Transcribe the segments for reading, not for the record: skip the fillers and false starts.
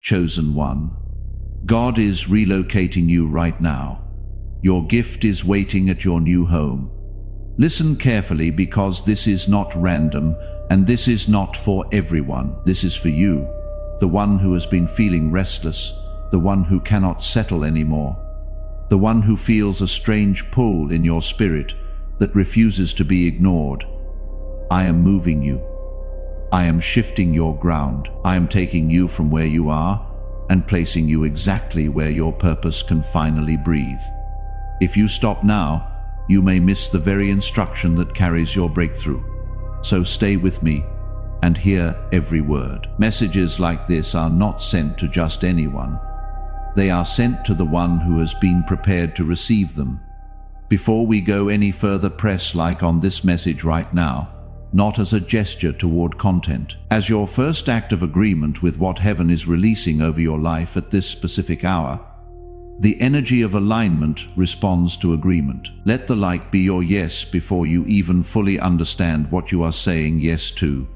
chosen one. God is relocating you right now. Your gift is waiting at your new home. Listen carefully, because this is not random, and this is not for everyone. This is for you, the one who has been feeling restless, the one who cannot settle anymore, the one who feels a strange pull in your spirit that refuses to be ignored. I am moving you. I am shifting your ground. I am taking you from where you are and placing you exactly where your purpose can finally breathe. If you stop now, you may miss the very instruction that carries your breakthrough. So stay with me and hear every word. Messages like this are not sent to just anyone. They are sent to the one who has been prepared to receive them. Before we go any further, press like on this message right now, not as a gesture toward content, as your first act of agreement with what heaven is releasing over your life at this specific hour. The energy of alignment responds to agreement. Let the like be your yes before you even fully understand what you are saying yes to.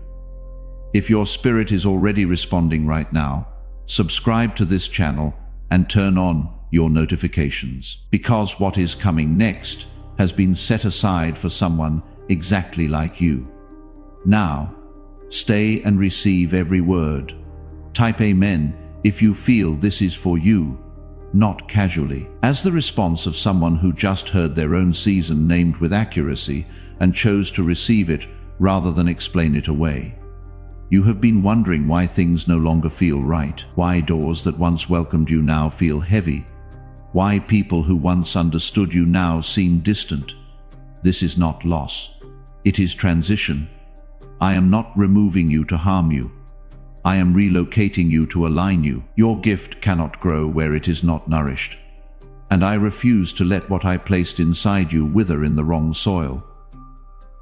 If your spirit is already responding right now, subscribe to this channel and turn on your notifications, because what is coming next has been set aside for someone exactly like you. Now, stay and receive every word. Type Amen if you feel this is for you, not casually. As the response of someone who just heard their own season named with accuracy and chose to receive it rather than explain it away. You have been wondering why things no longer feel right, why doors that once welcomed you now feel heavy, why people who once understood you now seem distant. This is not loss. It is transition. I am not removing you to harm you. I am relocating you to align you. Your gift cannot grow where it is not nourished. And I refuse to let what I placed inside you wither in the wrong soil.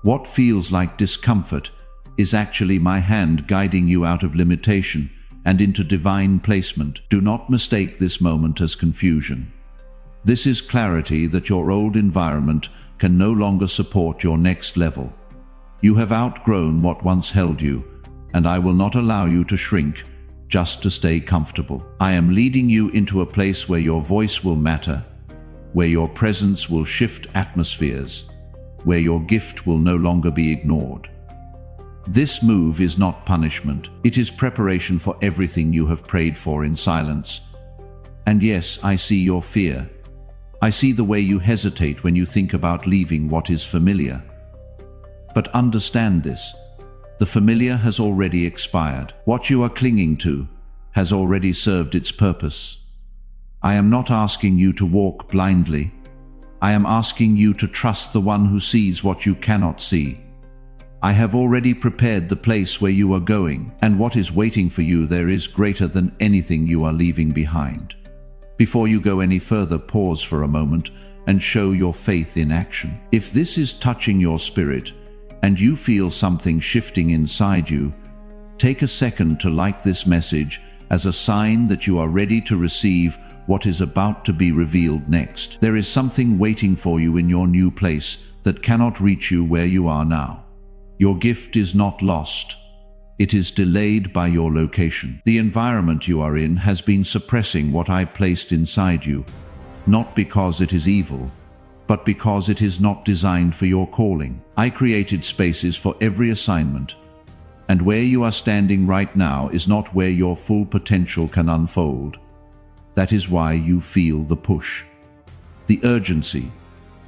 What feels like discomfort is actually my hand guiding you out of limitation and into divine placement. Do not mistake this moment as confusion. This is clarity that your old environment can no longer support your next level. You have outgrown what once held you, and I will not allow you to shrink just to stay comfortable. I am leading you into a place where your voice will matter, where your presence will shift atmospheres, where your gift will no longer be ignored. This move is not punishment. It is preparation for everything you have prayed for in silence. And yes, I see your fear. I see the way you hesitate when you think about leaving what is familiar. But understand this. The familiar has already expired. What you are clinging to has already served its purpose. I am not asking you to walk blindly. I am asking you to trust the one who sees what you cannot see. I have already prepared the place where you are going, and what is waiting for you there is greater than anything you are leaving behind. Before you go any further, pause for a moment and show your faith in action. If this is touching your spirit, and you feel something shifting inside you, take a second to like this message as a sign that you are ready to receive what is about to be revealed next. There is something waiting for you in your new place that cannot reach you where you are now. Your gift is not lost. It is delayed by your location. The environment you are in has been suppressing what I placed inside you, not because it is evil, but because it is not designed for your calling. I created spaces for every assignment, and where you are standing right now is not where your full potential can unfold. That is why you feel the push, the urgency,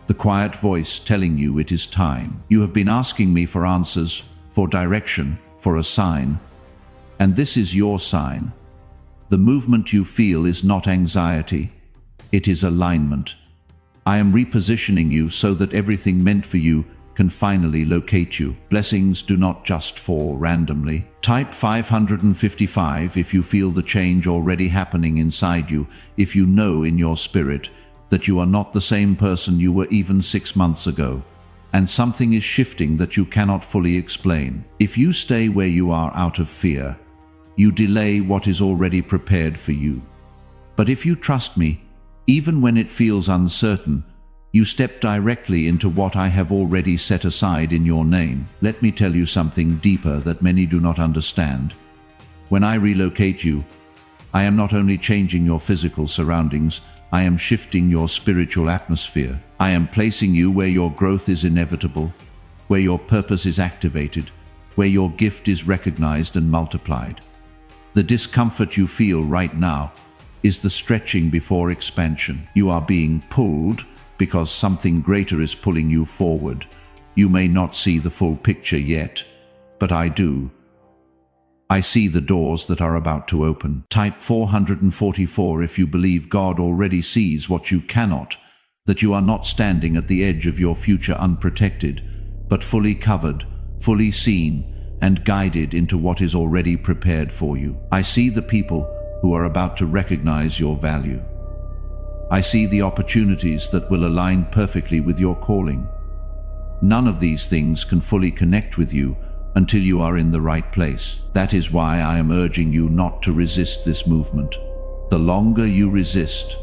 the quiet voice telling you it is time. You have been asking me for answers, for direction, for a sign, and this is your sign. The movement you feel is not anxiety, it is alignment. I am repositioning you so that everything meant for you can finally locate you. Blessings do not just fall randomly. Type 555 if you feel the change already happening inside you, if you know in your spirit that you are not the same person you were even 6 months ago, and something is shifting that you cannot fully explain. If you stay where you are out of fear, you delay what is already prepared for you. But if you trust me, even when it feels uncertain, you step directly into what I have already set aside in your name. Let me tell you something deeper that many do not understand. When I relocate you, I am not only changing your physical surroundings, I am shifting your spiritual atmosphere. I am placing you where your growth is inevitable, where your purpose is activated, where your gift is recognized and multiplied. The discomfort you feel right now is the stretching before expansion. You are being pulled because something greater is pulling you forward. You may not see the full picture yet, but I do. I see the doors that are about to open. Type 444 if you believe God already sees what you cannot, that you are not standing at the edge of your future unprotected, but fully covered, fully seen, and guided into what is already prepared for you. I see the people who are about to recognize your value. I see the opportunities that will align perfectly with your calling. None of these things can fully connect with you until you are in the right place. That is why I am urging you not to resist this movement. The longer you resist,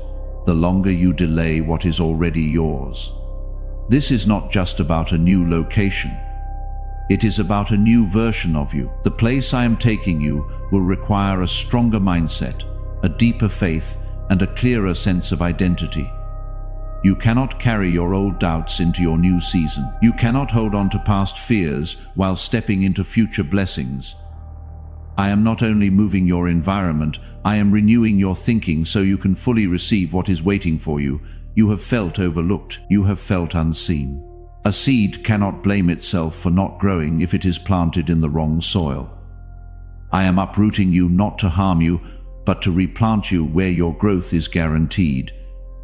the longer you delay what is already yours. This is not just about a new location. It is about a new version of you. The place I am taking you will require a stronger mindset, a deeper faith, and a clearer sense of identity. You cannot carry your old doubts into your new season. You cannot hold on to past fears while stepping into future blessings. I am not only moving your environment, I am renewing your thinking so you can fully receive what is waiting for you. You have felt overlooked. You have felt unseen. A seed cannot blame itself for not growing if it is planted in the wrong soil. I am uprooting you not to harm you, but to replant you where your growth is guaranteed.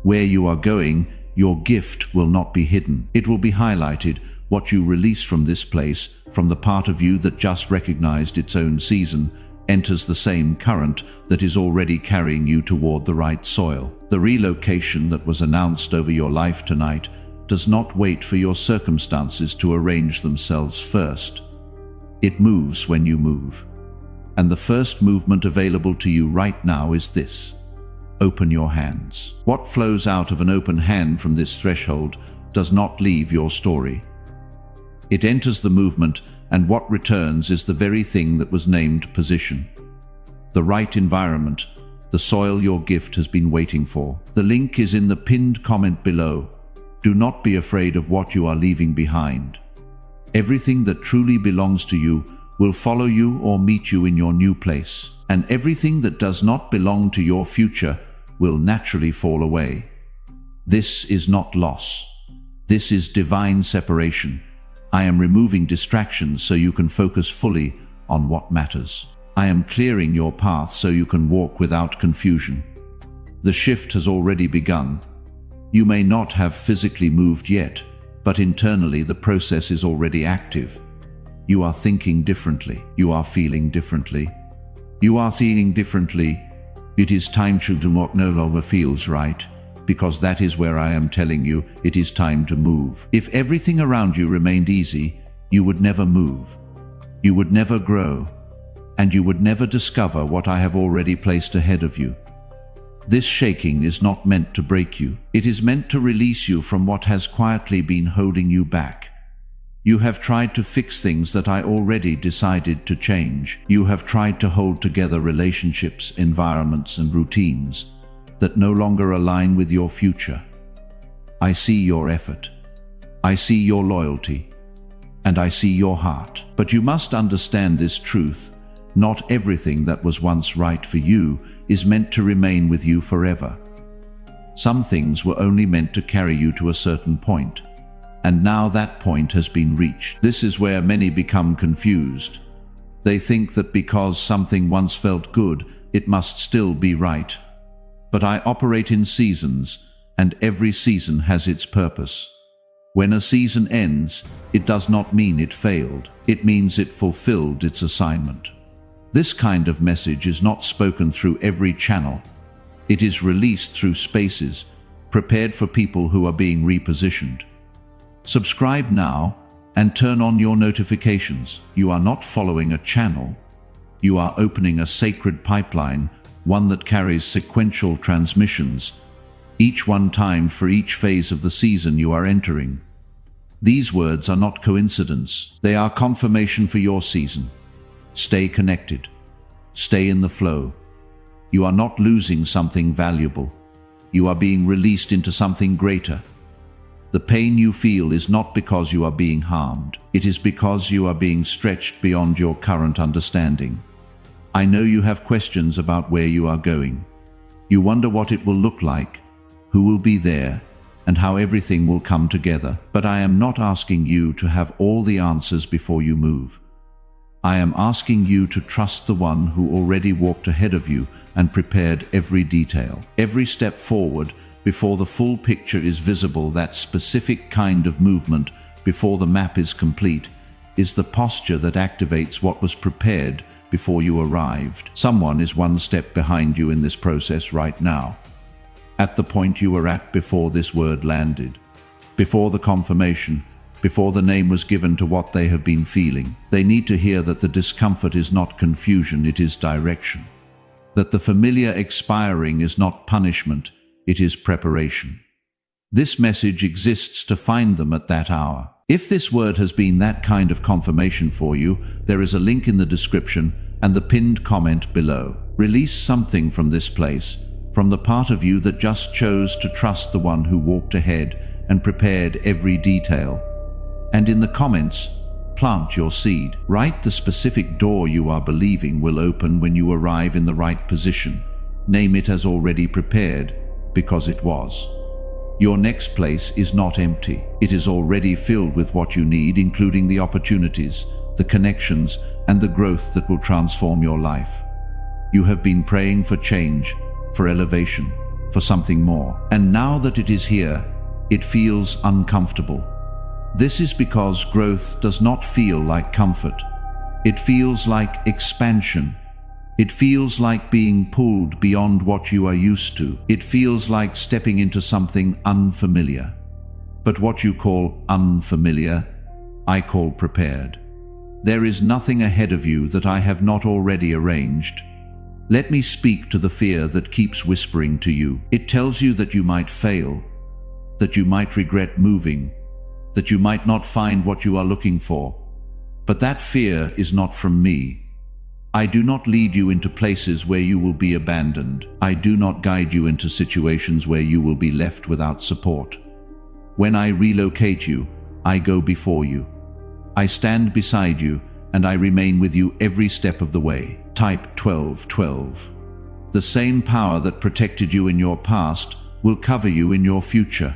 Where you are going, your gift will not be hidden. It will be highlighted. What you release from this place, from the part of you that just recognized its own season, enters the same current that is already carrying you toward the right soil. The relocation that was announced over your life tonight does not wait for your circumstances to arrange themselves first. It moves when you move. And the first movement available to you right now is this. Open your hands. What flows out of an open hand from this threshold does not leave your story. It enters the movement, and what returns is the very thing that was named position. The right environment, the soil your gift has been waiting for. The link is in the pinned comment below. Do not be afraid of what you are leaving behind. Everything that truly belongs to you will follow you or meet you in your new place, and everything that does not belong to your future will naturally fall away. This is not loss. This is divine separation. I am removing distractions so you can focus fully on what matters. I am clearing your path so you can walk without confusion. The shift has already begun. You may not have physically moved yet, but internally the process is already active. You are thinking differently. You are feeling differently. You are feeling differently. It is time to do what no longer feels right, because that is where I am telling you it is time to move. If everything around you remained easy, you would never move. You would never grow, and you would never discover what I have already placed ahead of you. This shaking is not meant to break you. It is meant to release you from what has quietly been holding you back. You have tried to fix things that I already decided to change. You have tried to hold together relationships, environments, and routines that no longer align with your future. I see your effort. I see your loyalty. And I see your heart. But you must understand this truth. Not everything that was once right for you is meant to remain with you forever. Some things were only meant to carry you to a certain point. And now that point has been reached. This is where many become confused. They think that because something once felt good, it must still be right. But I operate in seasons, and every season has its purpose. When a season ends, it does not mean it failed. It means it fulfilled its assignment. This kind of message is not spoken through every channel. It is released through spaces, prepared for people who are being repositioned. Subscribe now and turn on your notifications. You are not following a channel. You are opening a sacred pipeline, one that carries sequential transmissions, each one timed for each phase of the season you are entering. These words are not coincidence. They are confirmation for your season. Stay connected. Stay in the flow. You are not losing something valuable. You are being released into something greater. The pain you feel is not because you are being harmed. It is because you are being stretched beyond your current understanding. I know you have questions about where you are going. You wonder what it will look like, who will be there, and how everything will come together. But I am not asking you to have all the answers before you move. I am asking you to trust the one who already walked ahead of you and prepared every detail. Every step forward, before the full picture is visible, that specific kind of movement, before the map is complete, is the posture that activates what was prepared before you arrived. Someone is one step behind you in this process right now, at the point you were at before this word landed, before the confirmation, before the name was given to what they have been feeling. They need to hear that the discomfort is not confusion, it is direction. That the familiar expiring is not punishment, it is preparation. This message exists to find them at that hour. If this word has been that kind of confirmation for you, there is a link in the description and the pinned comment below. Release something from this place, from the part of you that just chose to trust the one who walked ahead and prepared every detail. And in the comments, plant your seed. Write the specific door you are believing will open when you arrive in the right position. Name it as already prepared, because it was. Your next place is not empty. It is already filled with what you need, including the opportunities, the connections, and the growth that will transform your life. You have been praying for change, for elevation, for something more. And now that it is here, it feels uncomfortable. This is because growth does not feel like comfort. It feels like expansion. It feels like being pulled beyond what you are used to. It feels like stepping into something unfamiliar. But what you call unfamiliar, I call prepared. There is nothing ahead of you that I have not already arranged. Let me speak to the fear that keeps whispering to you. It tells you that you might fail, that you might regret moving, that you might not find what you are looking for. But that fear is not from me. I do not lead you into places where you will be abandoned. I do not guide you into situations where you will be left without support. When I relocate you, I go before you. I stand beside you, and I remain with you every step of the way. Type 1212. The same power that protected you in your past will cover you in your future.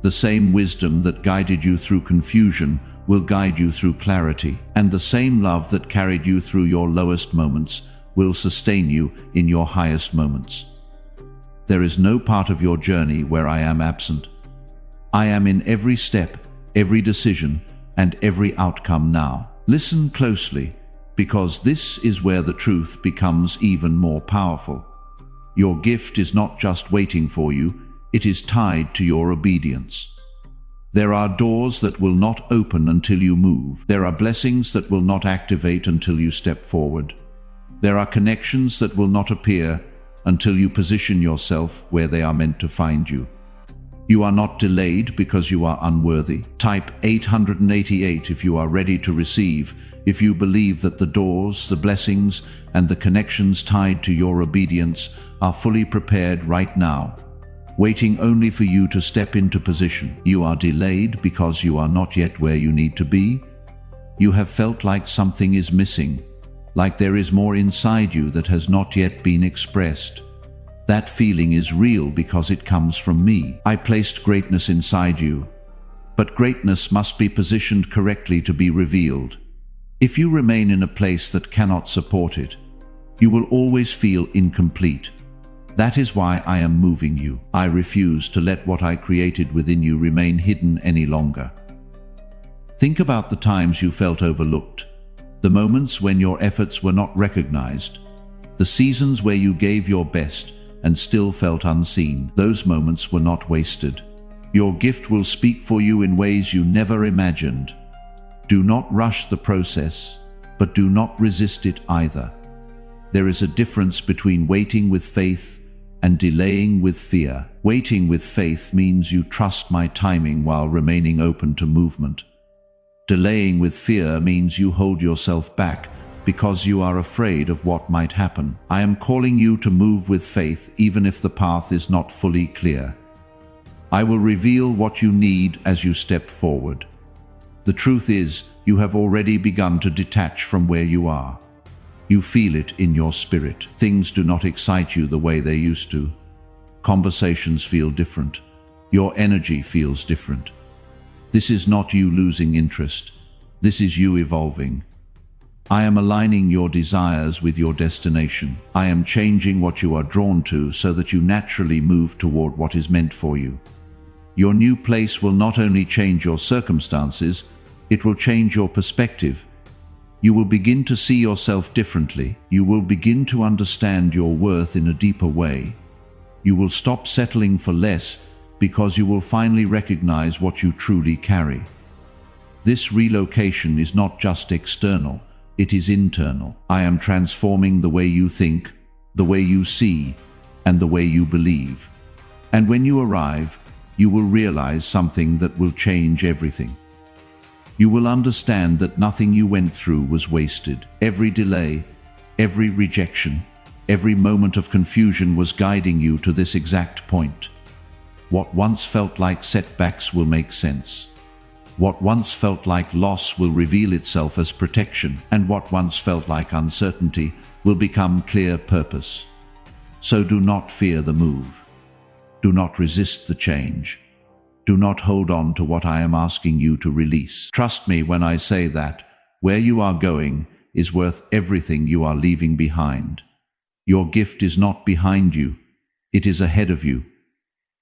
The same wisdom that guided you through confusion will guide you through clarity, and the same love that carried you through your lowest moments will sustain you in your highest moments. There is no part of your journey where I am absent. I am in every step, every decision, and every outcome now. Listen closely, because this is where the truth becomes even more powerful. Your gift is not just waiting for you, it is tied to your obedience. There are doors that will not open until you move. There are blessings that will not activate until you step forward. There are connections that will not appear until you position yourself where they are meant to find you. You are not delayed because you are unworthy. Type 888 if you are ready to receive, if you believe that the doors, the blessings, and the connections tied to your obedience are fully prepared right now, waiting only for you to step into position. You are delayed because you are not yet where you need to be. You have felt like something is missing, like there is more inside you that has not yet been expressed. That feeling is real because it comes from me. I placed greatness inside you, but greatness must be positioned correctly to be revealed. If you remain in a place that cannot support it, you will always feel incomplete. That is why I am moving you. I refuse to let what I created within you remain hidden any longer. Think about the times you felt overlooked, the moments when your efforts were not recognized, the seasons where you gave your best and still felt unseen. Those moments were not wasted. Your gift will speak for you in ways you never imagined. Do not rush the process, but do not resist it either. There is a difference between waiting with faith and delaying with fear. Waiting with faith means you trust my timing while remaining open to movement. Delaying with fear means you hold yourself back because you are afraid of what might happen. I am calling you to move with faith even if the path is not fully clear. I will reveal what you need as you step forward. The truth is, you have already begun to detach from where you are. You feel it in your spirit. Things do not excite you the way they used to. Conversations feel different. Your energy feels different. This is not you losing interest. This is you evolving. I am aligning your desires with your destination. I am changing what you are drawn to so that you naturally move toward what is meant for you. Your new place will not only change your circumstances, it will change your perspective. You will begin to see yourself differently. You will begin to understand your worth in a deeper way. You will stop settling for less because you will finally recognize what you truly carry. This relocation is not just external, it is internal. I am transforming the way you think, the way you see, and the way you believe. And when you arrive, you will realize something that will change everything. You will understand that nothing you went through was wasted. Every delay, every rejection, every moment of confusion was guiding you to this exact point. What once felt like setbacks will make sense. What once felt like loss will reveal itself as protection, and what once felt like uncertainty will become clear purpose. So do not fear the move. Do not resist the change. Do not hold on to what I am asking you to release. Trust me when I say that where you are going is worth everything you are leaving behind. Your gift is not behind you, it is ahead of you.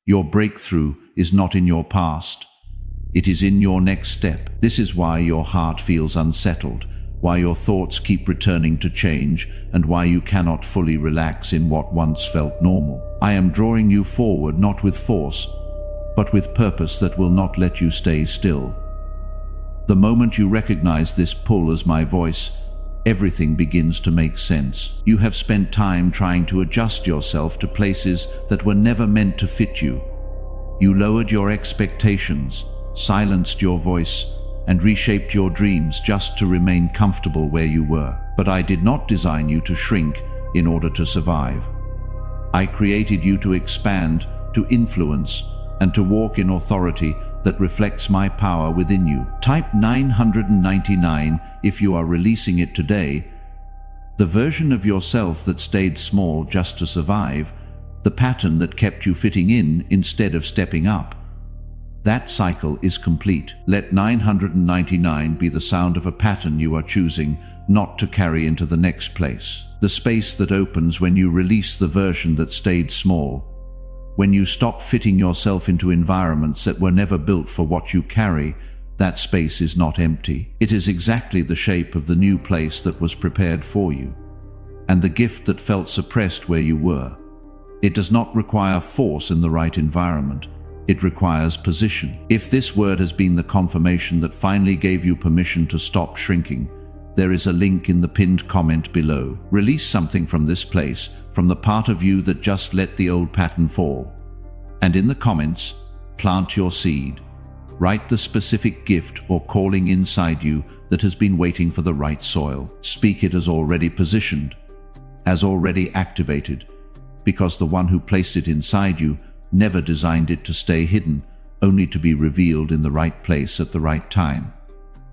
Your breakthrough is not in your past, it is in your next step. This is why your heart feels unsettled, why your thoughts keep returning to change, and why you cannot fully relax in what once felt normal. I am drawing you forward not with force, but with purpose that will not let you stay still. The moment you recognize this pull as my voice, everything begins to make sense. You have spent time trying to adjust yourself to places that were never meant to fit you. You lowered your expectations, silenced your voice, and reshaped your dreams just to remain comfortable where you were. But I did not design you to shrink in order to survive. I created you to expand, to influence, and to walk in authority that reflects my power within you. Type 999 if you are releasing it today. The version of yourself that stayed small just to survive, the pattern that kept you fitting in instead of stepping up. That cycle is complete. Let 999 be the sound of a pattern you are choosing not to carry into the next place. The space that opens when you release the version that stayed small. When you stop fitting yourself into environments that were never built for what you carry, that space is not empty. It is exactly the shape of the new place that was prepared for you, and the gift that felt suppressed where you were. It does not require force in the right environment. It requires position. If this word has been the confirmation that finally gave you permission to stop shrinking, there is a link in the pinned comment below. Release something from this place, from the part of you that just let the old pattern fall. And in the comments, plant your seed. Write the specific gift or calling inside you that has been waiting for the right soil. Speak it as already positioned, as already activated, because the one who placed it inside you never designed it to stay hidden, only to be revealed in the right place at the right time.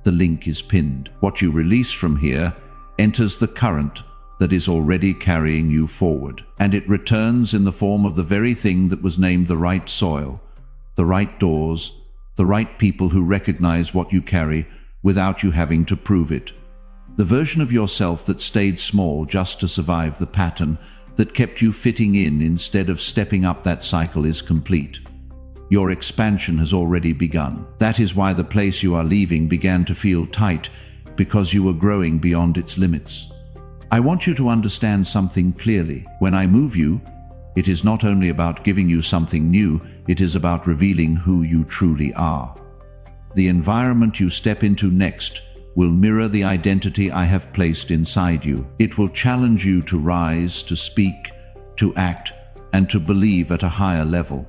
The link is pinned. What you release from here enters the current that is already carrying you forward, and it returns in the form of the very thing that was named the right soil, the right doors, the right people who recognize what you carry without you having to prove it. The version of yourself that stayed small just to survive the pattern that kept you fitting in instead of stepping up that cycle is complete. Your expansion has already begun. That is why the place you are leaving began to feel tight, because you were growing beyond its limits. I want you to understand something clearly. When I move you, it is not only about giving you something new, it is about revealing who you truly are. The environment you step into next will mirror the identity I have placed inside you. It will challenge you to rise, to speak, to act, and to believe at a higher level.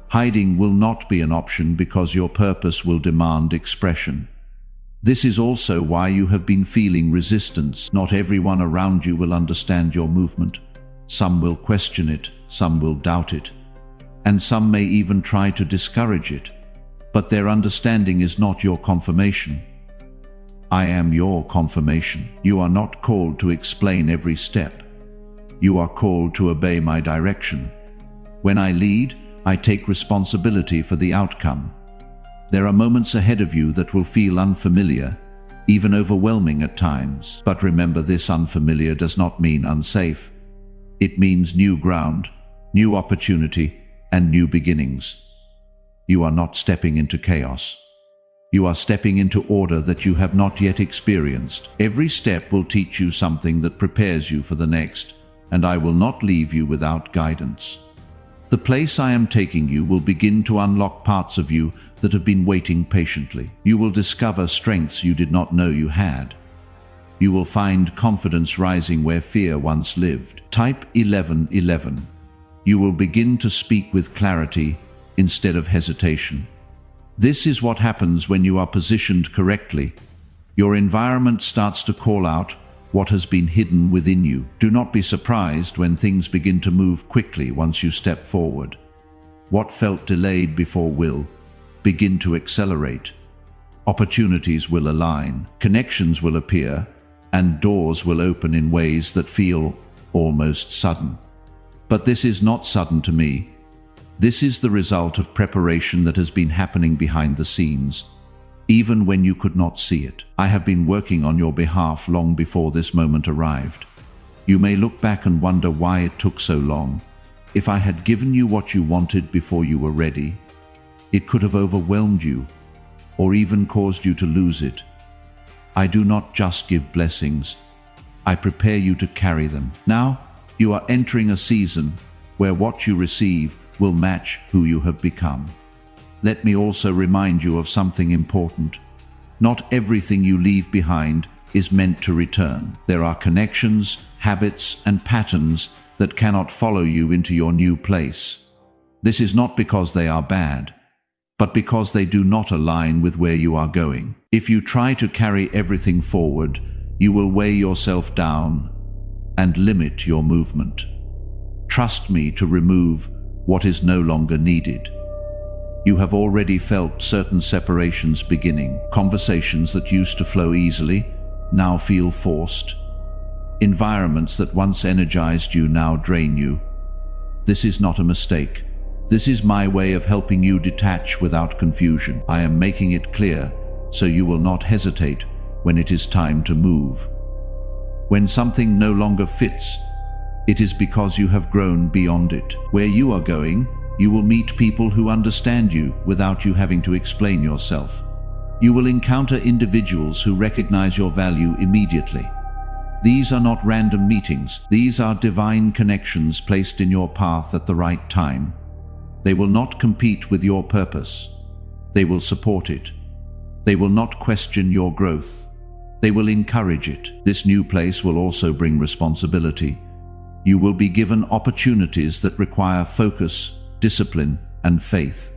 Hiding will not be an option because your purpose will demand expression. This is also why you have been feeling resistance. Not everyone around you will understand your movement. Some will question it, some will doubt it, and some may even try to discourage it. But their understanding is not your confirmation. I am your confirmation. You are not called to explain every step. You are called to obey my direction. When I lead, I take responsibility for the outcome. There are moments ahead of you that will feel unfamiliar, even overwhelming at times. But remember, this unfamiliar does not mean unsafe. It means new ground, new opportunity, and new beginnings. You are not stepping into chaos. You are stepping into order that you have not yet experienced. Every step will teach you something that prepares you for the next, and I will not leave you without guidance. The place I am taking you will begin to unlock parts of you that have been waiting patiently. You will discover strengths you did not know you had. You will find confidence rising where fear once lived. Type 1111. You will begin to speak with clarity instead of hesitation. This is what happens when you are positioned correctly. Your environment starts to call out what has been hidden within you. Do not be surprised when things begin to move quickly once you step forward. What felt delayed before will begin to accelerate. Opportunities will align, connections will appear, and doors will open in ways that feel almost sudden. But this is not sudden to me. This is the result of preparation that has been happening behind the scenes, even when you could not see it. I have been working on your behalf long before this moment arrived. You may look back and wonder why it took so long. If I had given you what you wanted before you were ready, it could have overwhelmed you, or even caused you to lose it. I do not just give blessings, I prepare you to carry them. Now, you are entering a season where what you receive will match who you have become. Let me also remind you of something important. Not everything you leave behind is meant to return. There are connections, habits, and patterns that cannot follow you into your new place. This is not because they are bad, but because they do not align with where you are going. If you try to carry everything forward, you will weigh yourself down and limit your movement. Trust me to remove what is no longer needed. You have already felt certain separations beginning. Conversations that used to flow easily now feel forced. Environments that once energized you now drain you. This is not a mistake. This is my way of helping you detach without confusion. I am making it clear so you will not hesitate when it is time to move. When something no longer fits, it is because you have grown beyond it. Where you are going, you will meet people who understand you without you having to explain yourself. You will encounter individuals who recognize your value immediately. These are not random meetings. These are divine connections placed in your path at the right time. They will not compete with your purpose. They will support it. They will not question your growth. They will encourage it. This new place will also bring responsibility. You will be given opportunities that require focus, discipline, and faith.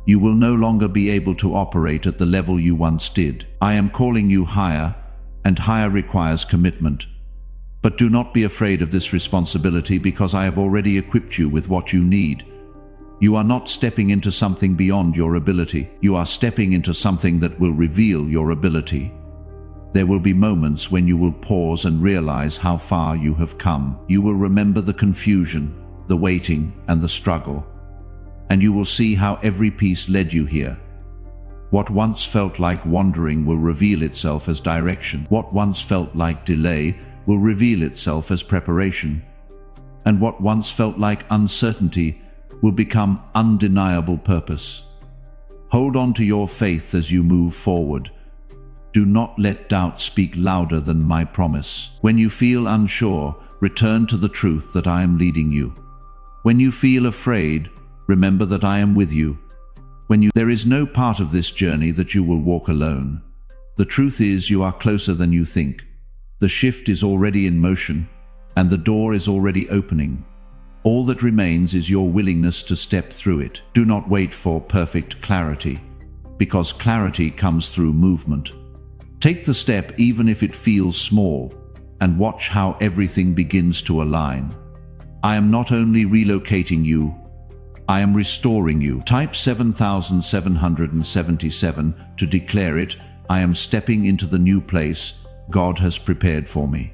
You will no longer be able to operate at the level you once did. I am calling you higher, and higher requires commitment. But do not be afraid of this responsibility because I have already equipped you with what you need. You are not stepping into something beyond your ability. You are stepping into something that will reveal your ability. There will be moments when you will pause and realize how far you have come. You will remember the confusion, the waiting, and the struggle. And you will see how every piece led you here. What once felt like wandering will reveal itself as direction. What once felt like delay will reveal itself as preparation. And what once felt like uncertainty will become undeniable purpose. Hold on to your faith as you move forward. Do not let doubt speak louder than my promise. When you feel unsure, return to the truth that I am leading you. When you feel afraid, remember that I am with you. There is no part of this journey that you will walk alone. The truth is you are closer than you think. The shift is already in motion, and the door is already opening. All that remains is your willingness to step through it. Do not wait for perfect clarity, because clarity comes through movement. Take the step even if it feels small, and watch how everything begins to align. I am not only relocating you, I am restoring you. Type 7777 to declare it. I am stepping into the new place God has prepared for me.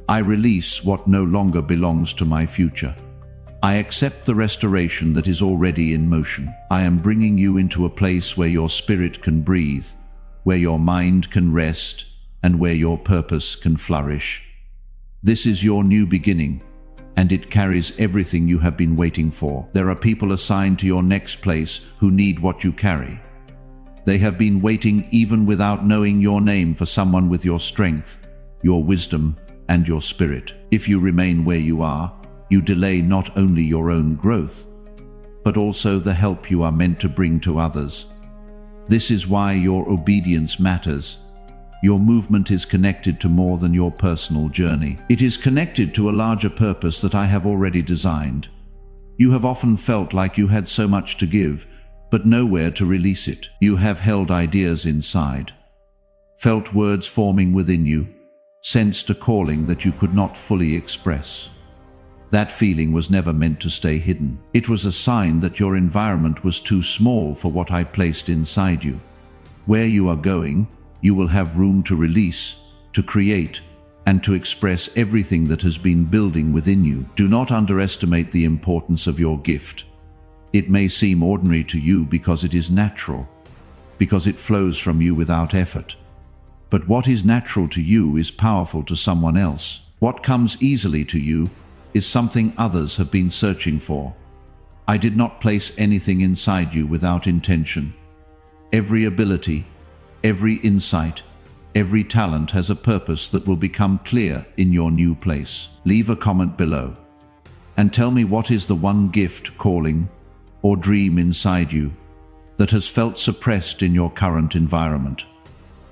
I release what no longer belongs to my future. I accept the restoration that is already in motion. I am bringing you into a place where your spirit can breathe, where your mind can rest, and where your purpose can flourish. This is your new beginning, and it carries everything you have been waiting for. There are people assigned to your next place who need what you carry. They have been waiting even without knowing your name for someone with your strength, your wisdom, and your spirit. If you remain where you are, you delay not only your own growth, but also the help you are meant to bring to others. This is why your obedience matters. Your movement is connected to more than your personal journey. It is connected to a larger purpose that I have already designed. You have often felt like you had so much to give, but nowhere to release it. You have held ideas inside, felt words forming within you, sensed a calling that you could not fully express. That feeling was never meant to stay hidden. It was a sign that your environment was too small for what I placed inside you. Where you are going, you will have room to release, to create, and to express everything that has been building within you. Do not underestimate the importance of your gift. It may seem ordinary to you because it is natural, because it flows from you without effort. But what is natural to you is powerful to someone else. What comes easily to you is something others have been searching for. I did not place anything inside you without intention. Every ability, every insight, every talent has a purpose that will become clear in your new place. Leave a comment below and tell me what is the one gift, calling, or dream inside you that has felt suppressed in your current environment.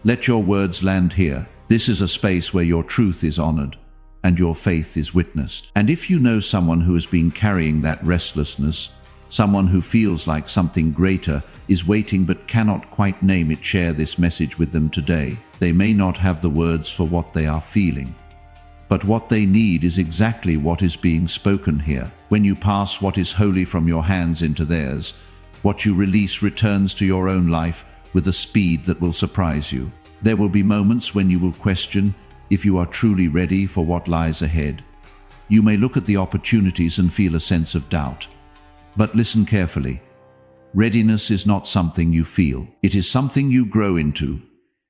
Let your words land here. This is a space where your truth is honored and your faith is witnessed. And if you know someone who has been carrying that restlessness, someone who feels like something greater is waiting but cannot quite name it, share this message with them today. They may not have the words for what they are feeling, but what they need is exactly what is being spoken here. When you pass what is holy from your hands into theirs, what you release returns to your own life with a speed that will surprise you. There will be moments when you will question if you are truly ready for what lies ahead. You may look at the opportunities and feel a sense of doubt. But listen carefully. Readiness is not something you feel. It is something you grow into.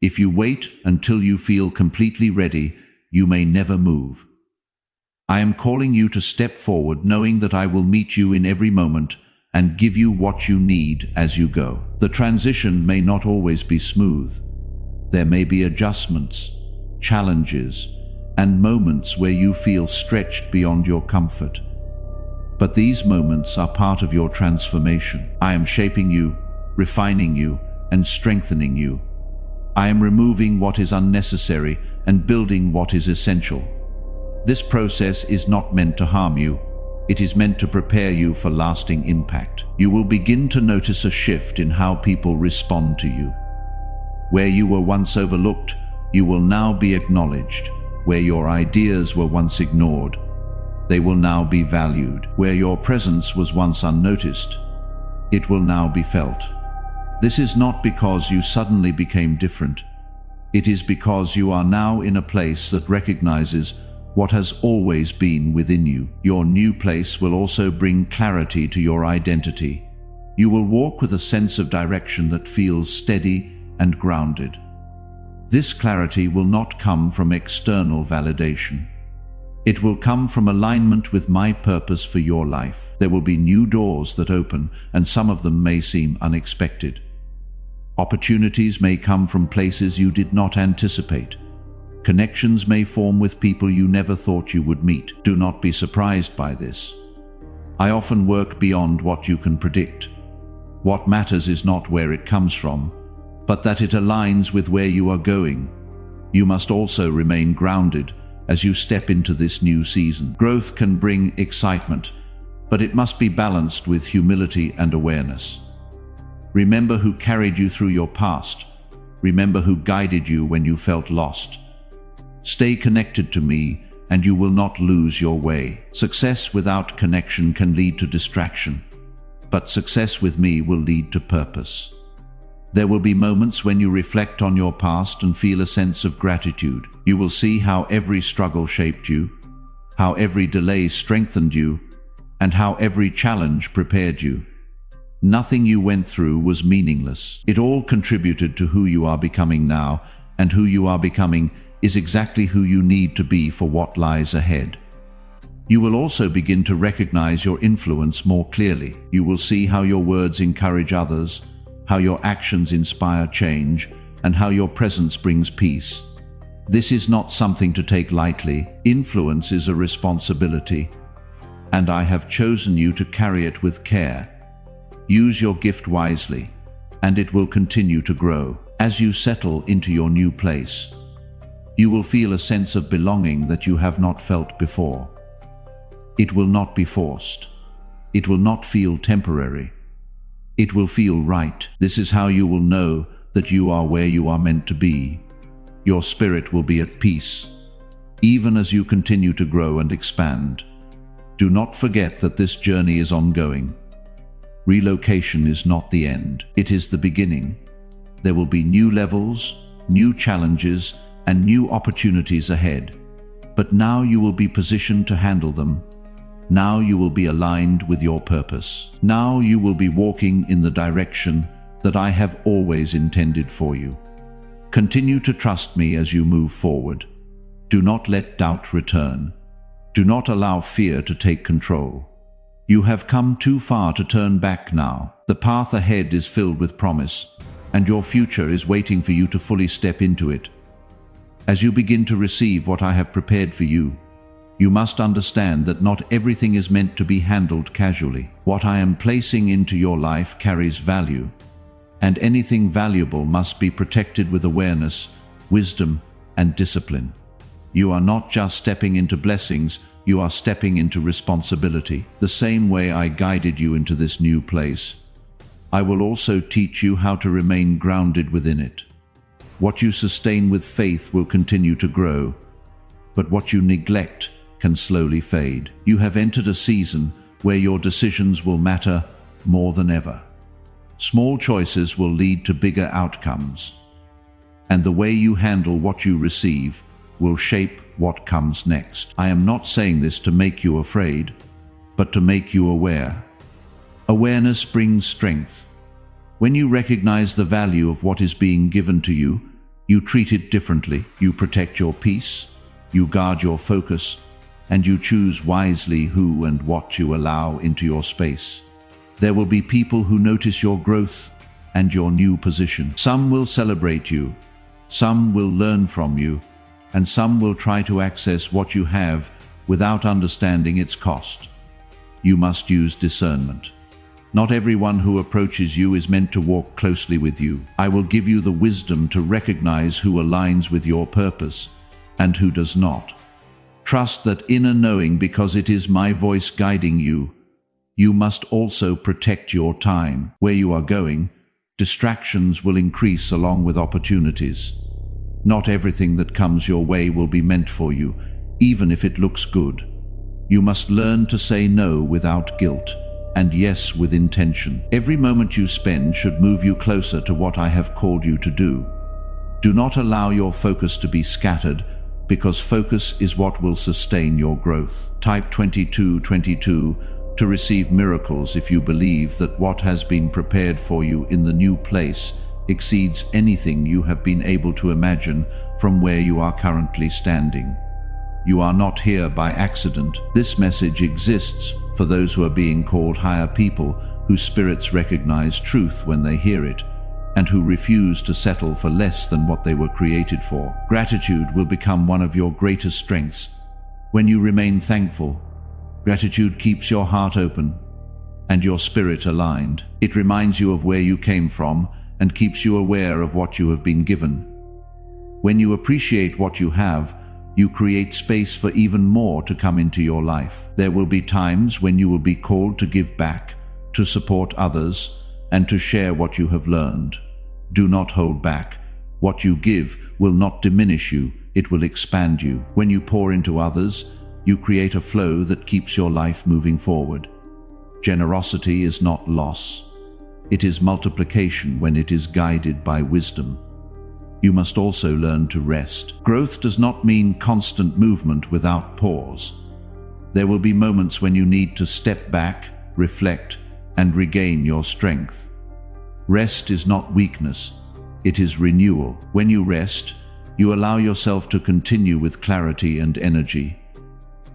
If you wait until you feel completely ready, you may never move. I am calling you to step forward, knowing that I will meet you in every moment and give you what you need as you go. The transition may not always be smooth. There may be adjustments, challenges, and moments where you feel stretched beyond your comfort. But these moments are part of your transformation. I am shaping you, refining you, and strengthening you. I am removing what is unnecessary and building what is essential. This process is not meant to harm you. It is meant to prepare you for lasting impact. You will begin to notice a shift in how people respond to you. Where you were once overlooked, you will now be acknowledged. Where your ideas were once ignored, they will now be valued. Where your presence was once unnoticed, it will now be felt. This is not because you suddenly became different. It is because you are now in a place that recognizes what has always been within you. Your new place will also bring clarity to your identity. You will walk with a sense of direction that feels steady and grounded. This clarity will not come from external validation. It will come from alignment with my purpose for your life. There will be new doors that open, and some of them may seem unexpected. Opportunities may come from places you did not anticipate. Connections may form with people you never thought you would meet. Do not be surprised by this. I often work beyond what you can predict. What matters is not where it comes from, but that it aligns with where you are going. You must also remain grounded as you step into this new season. Growth can bring excitement, but it must be balanced with humility and awareness. Remember who carried you through your past. Remember who guided you when you felt lost. Stay connected to me, and you will not lose your way. Success without connection can lead to distraction, but success with me will lead to purpose. There will be moments when you reflect on your past and feel a sense of gratitude. You will see how every struggle shaped you, how every delay strengthened you, and how every challenge prepared you. Nothing you went through was meaningless. It all contributed to who you are becoming now, and who you are becoming is exactly who you need to be for what lies ahead. You will also begin to recognize your influence more clearly. You will see how your words encourage others, how your actions inspire change, and how your presence brings peace. This is not something to take lightly. Influence is a responsibility, and I have chosen you to carry it with care. Use your gift wisely, and it will continue to grow. As you settle into your new place, you will feel a sense of belonging that you have not felt before. It will not be forced. It will not feel temporary. It will feel right. This is how you will know that you are where you are meant to be. Your spirit will be at peace, even as you continue to grow and expand. Do not forget that this journey is ongoing. Relocation is not the end. It is the beginning. There will be new levels, new challenges, and new opportunities ahead. But now you will be positioned to handle them. Now you will be aligned with your purpose. Now you will be walking in the direction that I have always intended for you. Continue to trust me as you move forward. Do not let doubt return. Do not allow fear to take control. You have come too far to turn back now. The path ahead is filled with promise, and your future is waiting for you to fully step into it. As you begin to receive what I have prepared for you, you must understand that not everything is meant to be handled casually. What I am placing into your life carries value, and anything valuable must be protected with awareness, wisdom, and discipline. You are not just stepping into blessings, you are stepping into responsibility. The same way I guided you into this new place, I will also teach you how to remain grounded within it. What you sustain with faith will continue to grow, but what you neglect can slowly fade. You have entered a season where your decisions will matter more than ever. Small choices will lead to bigger outcomes, and the way you handle what you receive will shape what comes next. I am not saying this to make you afraid, but to make you aware. Awareness brings strength. When you recognize the value of what is being given to you, you treat it differently. You protect your peace, you guard your focus, and you choose wisely who and what you allow into your space. There will be people who notice your growth and your new position. Some will celebrate you, some will learn from you, and some will try to access what you have without understanding its cost. You must use discernment. Not everyone who approaches you is meant to walk closely with you. I will give you the wisdom to recognize who aligns with your purpose and who does not. Trust that inner knowing, because it is my voice guiding you. You must also protect your time. Where you are going, distractions will increase along with opportunities. Not everything that comes your way will be meant for you, even if it looks good. You must learn to say no without guilt, and yes with intention. Every moment you spend should move you closer to what I have called you to do. Do not allow your focus to be scattered, because focus is what will sustain your growth. Type 2222 to receive miracles if you believe that what has been prepared for you in the new place exceeds anything you have been able to imagine from where you are currently standing. You are not here by accident. This message exists for those who are being called higher people, whose spirits recognize truth when they hear it, and who refuse to settle for less than what they were created for. Gratitude will become one of your greatest strengths. When you remain thankful, gratitude keeps your heart open and your spirit aligned. It reminds you of where you came from and keeps you aware of what you have been given. When you appreciate what you have, you create space for even more to come into your life. There will be times when you will be called to give back, to support others, and to share what you have learned. Do not hold back. What you give will not diminish you, it will expand you. When you pour into others, you create a flow that keeps your life moving forward. Generosity is not loss. It is multiplication when it is guided by wisdom. You must also learn to rest. Growth does not mean constant movement without pause. There will be moments when you need to step back, reflect, and regain your strength. Rest is not weakness, it is renewal. When you rest, you allow yourself to continue with clarity and energy.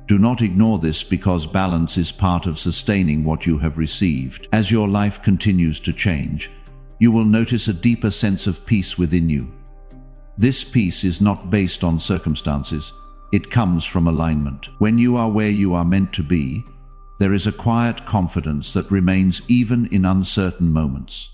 Do not ignore this, because balance is part of sustaining what you have received. As your life continues to change, you will notice a deeper sense of peace within you. This peace is not based on circumstances, it comes from alignment. When you are where you are meant to be, there is a quiet confidence that remains even in uncertain moments.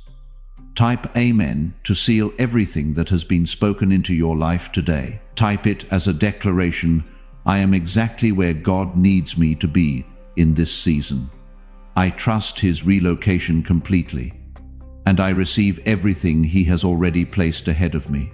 Type Amen to seal everything that has been spoken into your life today. Type it as a declaration: I am exactly where God needs me to be in this season. I trust His relocation completely, and I receive everything He has already placed ahead of me.